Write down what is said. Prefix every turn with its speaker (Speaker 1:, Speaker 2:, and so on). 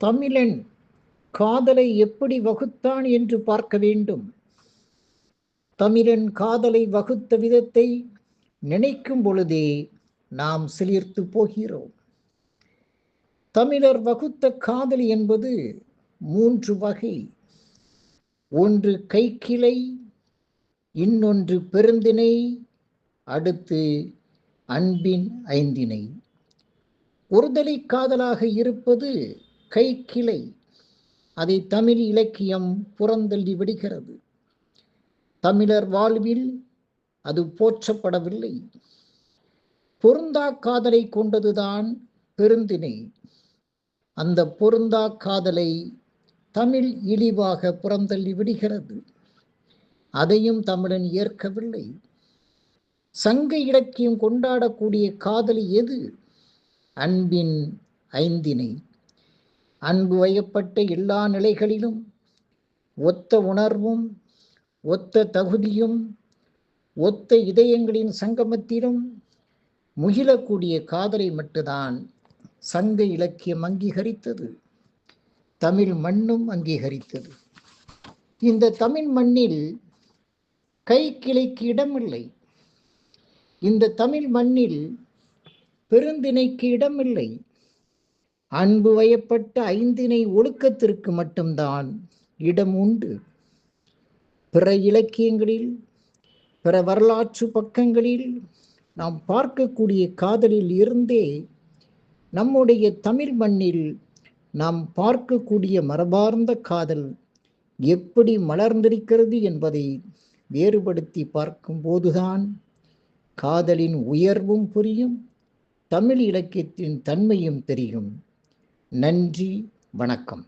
Speaker 1: தமிழன் காதலை எப்படி வகுத்தான் என்று பார்க்க வேண்டும். தமிழன் காதலை வகுத்த விதத்தை நினைக்கும் பொழுதே நாம் சிலிர்த்து போகிறோம். தமிழர் வகுத்த காதலி என்பது 3 வகை. ஒன்று கைக்கிளை, இன்னொன்று பெருந்திணை, அடுத்து அன்பின் ஐந்திணை. ஒருதலை காதலாக இருப்பது கைக்கிளை. அதை தமிழ் இலக்கியம் புறந்தள்ளி விடுகிறது. தமிழர் வாழ்வில் அது போற்றப்படவில்லை. பொருந்தா காதலை கொண்டதுதான் பெருந்திணை. அந்த பொருந்தா காதலை தமிழ் இழிவாக புறந்தள்ளி விடுகிறது. அதையும் தமிழன் ஏற்கவில்லை. சங்க இலக்கியம் கொண்டாடக்கூடிய காதலி எது? அன்பின் ஐந்திணை. அன்பு வயப்பட்ட எல்லா நிலைகளிலும் ஒத்த உணர்வும் ஒத்த தகுதியும் ஒத்த இதயங்களின் சங்கமத்திலும் முகிலக்கூடிய காதலை மட்டும்தான் சங்க இலக்கியம் அங்கீகரித்தது. தமிழ் மண்ணும் அங்கீகரித்தது. இந்த தமிழ் மண்ணில் கைக்கிளைக்கு இடமில்லை. இந்த தமிழ் மண்ணில் பெருந்திணைக்கு இடமில்லை. அன்பு வயப்பட்ட ஐந்திணை ஒழுக்கத்திற்கு மட்டும்தான் இடம் உண்டு. பிற இலக்கியங்களில், பிற வரலாற்று பக்கங்களில் நாம் பார்க்கக்கூடிய காதலில் இருந்தே நம்முடைய தமிழ் மண்ணில் நாம் பார்க்கக்கூடிய மரபார்ந்த காதல் எப்படி மலர்ந்திருக்கிறது என்பதை வேறுபடுத்தி பார்க்கும் போதுதான் காதலின் உயர்வும் புரியும், தமிழ் இலக்கியத்தின் தன்மையும் தெரியும். நன்றி, வணக்கம்.